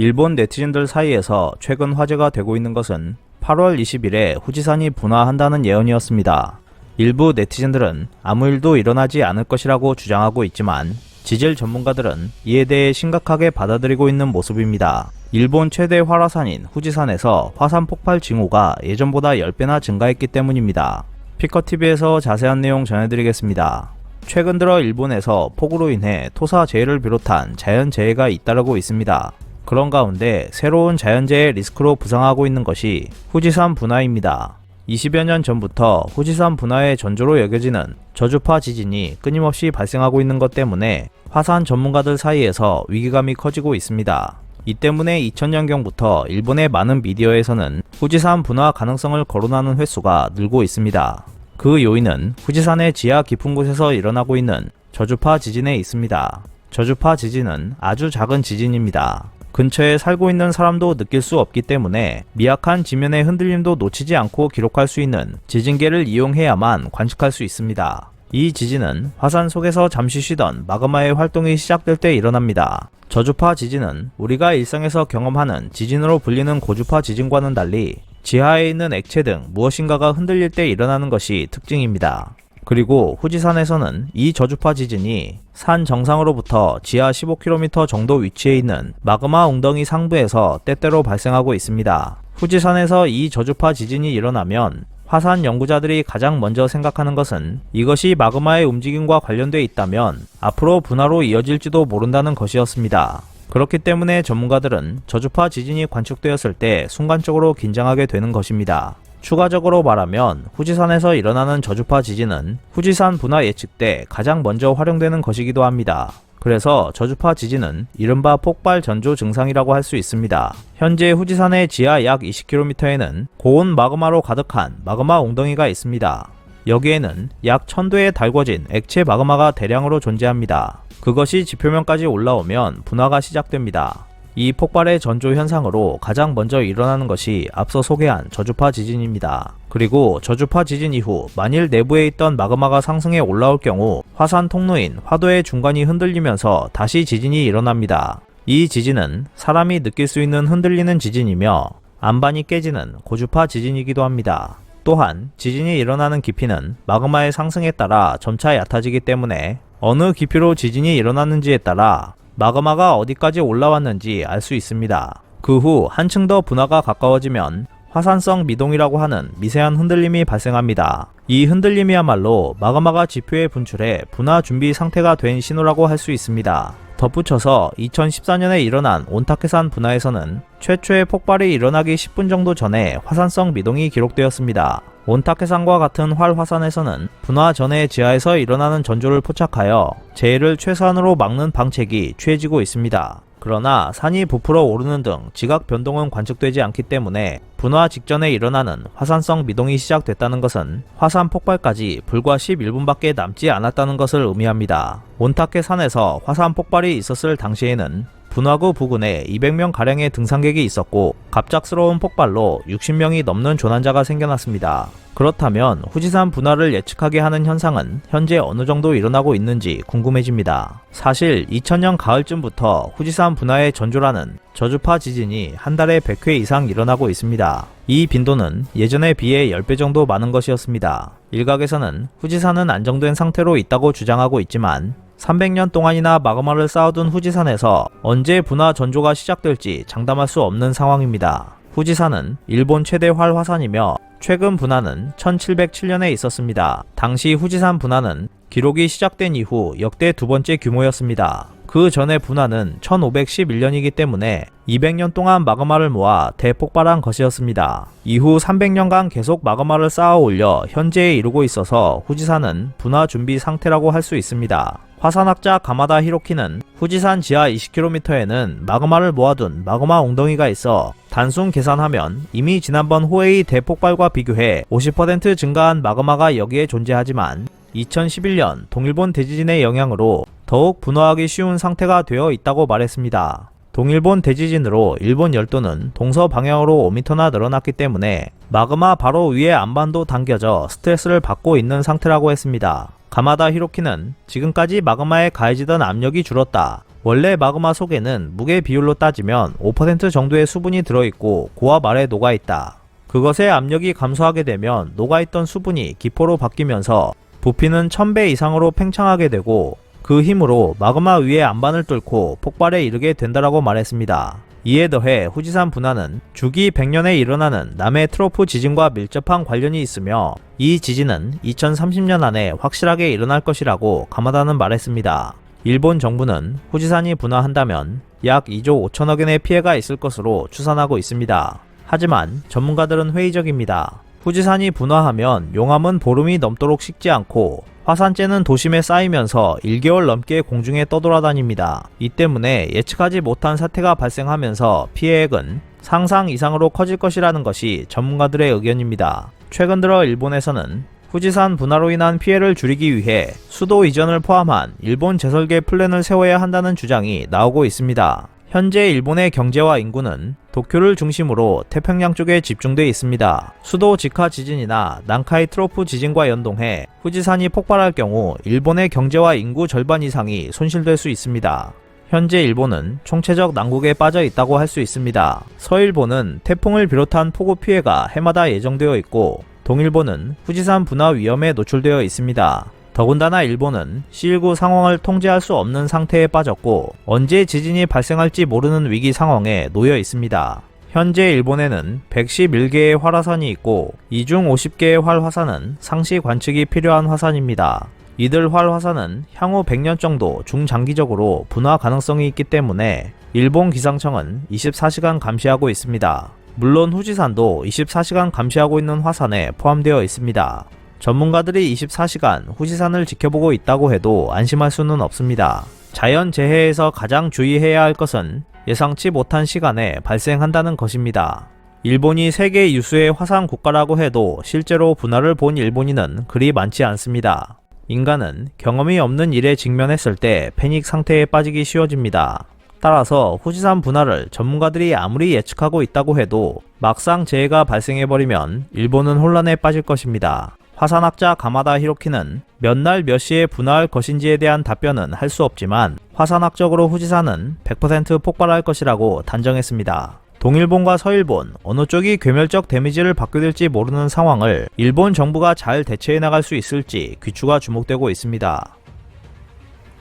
일본 네티즌들 사이에서 최근 화제가 되고 있는 것은 8월 20일에 후지산이 분화한다는 예언이었습니다. 일부 네티즌들은 아무 일도 일어나지 않을 것이라고 주장하고 있지만 지질 전문가들은 이에 대해 심각하게 받아들이고 있는 모습입니다. 일본 최대 활화산인 후지산에서 화산 폭발 징후가 예전보다 10배나 증가했기 때문입니다. 피커TV에서 자세한 내용 전해드리겠습니다. 최근 들어 일본에서 폭우로 인해 토사재해를 비롯한 자연재해가 잇따르고 있습니다. 그런 가운데 새로운 자연재해 리스크로 부상하고 있는 것이 후지산 분화입니다. 20여 년 전부터 후지산 분화의 전조로 여겨지는 저주파 지진이 끊임없이 발생하고 있는 것 때문에 화산 전문가들 사이에서 위기감이 커지고 있습니다. 이 때문에 2000년경부터 일본의 많은 미디어에서는 후지산 분화 가능성을 거론하는 횟수가 늘고 있습니다. 그 요인은 후지산의 지하 깊은 곳에서 일어나고 있는 저주파 지진에 있습니다. 저주파 지진은 아주 작은 지진입니다. 근처에 살고 있는 사람도 느낄 수 없기 때문에 미약한 지면의 흔들림도 놓치지 않고 기록할 수 있는 지진계를 이용해야만 관측할 수 있습니다. 이 지진은 화산 속에서 잠시 쉬던 마그마의 활동이 시작될 때 일어납니다. 저주파 지진은 우리가 일상에서 경험하는 지진으로 불리는 고주파 지진과는 달리 지하에 있는 액체 등 무엇인가가 흔들릴 때 일어나는 것이 특징입니다. 그리고 후지산에서는 이 저주파 지진이 산 정상으로부터 지하 15km 정도 위치해 있는 마그마 웅덩이 상부에서 때때로 발생하고 있습니다. 후지산에서 이 저주파 지진이 일어나면 화산 연구자들이 가장 먼저 생각하는 것은 이것이 마그마의 움직임과 관련돼 있다면 앞으로 분화로 이어질지도 모른다는 것이었습니다. 그렇기 때문에 전문가들은 저주파 지진이 관측되었을 때 순간적으로 긴장하게 되는 것입니다. 추가적으로 말하면 후지산에서 일어나는 저주파 지진은 후지산 분화 예측 때 가장 먼저 활용되는 것이기도 합니다. 그래서 저주파 지진은 이른바 폭발 전조 증상이라고 할 수 있습니다. 현재 후지산의 지하 약 20km에는 고온 마그마로 가득한 마그마 웅덩이가 있습니다. 여기에는 약 1000도에 달궈진 액체 마그마가 대량으로 존재합니다. 그것이 지표면까지 올라오면 분화가 시작됩니다. 이 폭발의 전조 현상으로 가장 먼저 일어나는 것이 앞서 소개한 저주파 지진입니다. 그리고 저주파 지진 이후 만일 내부에 있던 마그마가 상승해 올라올 경우 화산 통로인 화도의 중간이 흔들리면서 다시 지진이 일어납니다. 이 지진은 사람이 느낄 수 있는 흔들리는 지진이며 안반이 깨지는 고주파 지진이기도 합니다. 또한 지진이 일어나는 깊이는 마그마의 상승에 따라 점차 얕아지기 때문에 어느 깊이로 지진이 일어났는지에 따라 마그마가 어디까지 올라왔는지 알 수 있습니다. 그 후 한층 더 분화가 가까워지면 화산성 미동이라고 하는 미세한 흔들림이 발생합니다. 이 흔들림이야말로 마그마가 지표에 분출해 분화 준비 상태가 된 신호라고 할 수 있습니다. 덧붙여서 2014년에 일어난 온타케산 분화에서는 최초의 폭발이 일어나기 10분 정도 전에 화산성 미동이 기록되었습니다. 온타케산과 같은 활화산에서는 분화 전에 지하에서 일어나는 전조를 포착하여 재해를 최소한으로 막는 방책이 취해지고 있습니다. 그러나 산이 부풀어 오르는 등 지각 변동은 관측되지 않기 때문에 분화 직전에 일어나는 화산성 미동이 시작됐다는 것은 화산 폭발까지 불과 11분밖에 남지 않았다는 것을 의미합니다. 온타케 산에서 화산 폭발이 있었을 당시에는 분화구 부근에 200명가량의 등산객이 있었고 갑작스러운 폭발로 60명이 넘는 조난자가 생겨났습니다. 그렇다면 후지산 분화를 예측하게 하는 현상은 현재 어느 정도 일어나고 있는지 궁금해집니다. 사실 2000년 가을쯤부터 후지산 분화의 전조라는 저주파 지진이 한 달에 100회 이상 일어나고 있습니다. 이 빈도는 예전에 비해 10배 정도 많은 것이었습니다. 일각에서는 후지산은 안정된 상태로 있다고 주장하고 있지만 300년 동안이나 마그마를 쌓아둔 후지산에서 언제 분화 전조가 시작될지 장담할 수 없는 상황입니다. 후지산은 일본 최대 활화산이며 최근 분화는 1707년에 있었습니다. 당시 후지산 분화는 기록이 시작된 이후 역대 두 번째 규모였습니다. 그 전의 분화는 1511년이기 때문에 200년 동안 마그마를 모아 대폭발한 것이었습니다. 이후 300년간 계속 마그마를 쌓아 올려 현재에 이르고 있어서 후지산은 분화 준비 상태라고 할 수 있습니다. 화산학자 가마다 히로키는 후지산 지하 20km에는 마그마를 모아둔 마그마 웅덩이가 있어 단순 계산하면 이미 지난번 호에이 대폭발과 비교해 50% 증가한 마그마가 여기에 존재하지만 2011년 동일본 대지진의 영향으로 더욱 분화하기 쉬운 상태가 되어 있다고 말했습니다. 동일본 대지진으로 일본 열도는 동서 방향으로 5m나 늘어났기 때문에 마그마 바로 위에 안반도 당겨져 스트레스를 받고 있는 상태라고 했습니다. 가마다 히로키는 지금까지 마그마에 가해지던 압력이 줄었다. 원래 마그마 속에는 무게 비율로 따지면 5% 정도의 수분이 들어있고 고압 아래 녹아있다. 그것의 압력이 감소하게 되면 녹아있던 수분이 기포로 바뀌면서 부피는 1000배 이상으로 팽창하게 되고 그 힘으로 마그마 위의 안반을 뚫고 폭발에 이르게 된다라고 말했습니다. 이에 더해 후지산 분화는 주기 100년에 일어나는 남해 트로프 지진과 밀접한 관련이 있으며 이 지진은 2030년 안에 확실하게 일어날 것이라고 가마다는 말했습니다. 일본 정부는 후지산이 분화한다면 약 2조 5천억 엔의 피해가 있을 것으로 추산하고 있습니다. 하지만 전문가들은 회의적입니다. 후지산이 분화하면 용암은 보름이 넘도록 식지 않고 화산재는 도심에 쌓이면서 1개월 넘게 공중에 떠돌아다닙니다. 이 때문에 예측하지 못한 사태가 발생하면서 피해액은 상상 이상으로 커질 것이라는 것이 전문가들의 의견입니다. 최근 들어 일본에서는 후지산 분화로 인한 피해를 줄이기 위해 수도 이전을 포함한 일본 재설계 플랜을 세워야 한다는 주장이 나오고 있습니다. 현재 일본의 경제와 인구는 도쿄를 중심으로 태평양 쪽에 집중되어 있습니다. 수도 직하 지진이나 난카이 트로프 지진과 연동해 후지산이 폭발할 경우 일본의 경제와 인구 절반 이상이 손실될 수 있습니다. 현재 일본은 총체적 난국에 빠져 있다고 할 수 있습니다. 서일본은 태풍을 비롯한 폭우 피해가 해마다 예정되어 있고 동일본은 후지산 분화 위험에 노출되어 있습니다. 더군다나 일본은 C19 상황을 통제할 수 없는 상태에 빠졌고 언제 지진이 발생할지 모르는 위기 상황에 놓여 있습니다. 현재 일본에는 111개의 활화산이 있고 이 중 50개의 활화산은 상시 관측이 필요한 화산입니다. 이들 활화산은 향후 100년 정도 중장기적으로 분화 가능성이 있기 때문에 일본 기상청은 24시간 감시하고 있습니다. 물론 후지산도 24시간 감시하고 있는 화산에 포함되어 있습니다. 전문가들이 24시간 후지산을 지켜보고 있다고 해도 안심할 수는 없습니다. 자연재해에서 가장 주의해야 할 것은 예상치 못한 시간에 발생한다는 것입니다. 일본이 세계 유수의 화산 국가라고 해도 실제로 분화를 본 일본인은 그리 많지 않습니다. 인간은 경험이 없는 일에 직면했을 때 패닉 상태에 빠지기 쉬워집니다. 따라서 후지산 분화를 전문가들이 아무리 예측하고 있다고 해도 막상 재해가 발생해버리면 일본은 혼란에 빠질 것입니다. 화산학자 가마다 히로키는 몇 날 몇 시에 분화할 것인지에 대한 답변은 할 수 없지만 화산학적으로 후지산은 100% 폭발할 것이라고 단정했습니다. 동일본과 서일본 어느 쪽이 괴멸적 데미지를 받게 될지 모르는 상황을 일본 정부가 잘 대처해 나갈 수 있을지 귀추가 주목되고 있습니다.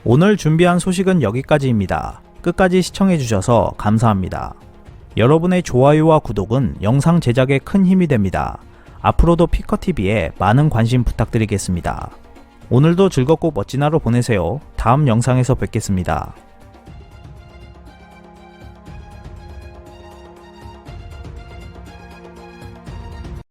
오늘 준비한 소식은 여기까지입니다. 끝까지 시청해주셔서 감사합니다. 여러분의 좋아요와 구독은 영상 제작에 큰 힘이 됩니다. 앞으로도 피커TV에 많은 관심 부탁드리겠습니다. 오늘도 즐겁고 멋진 하루 보내세요. 다음 영상에서 뵙겠습니다.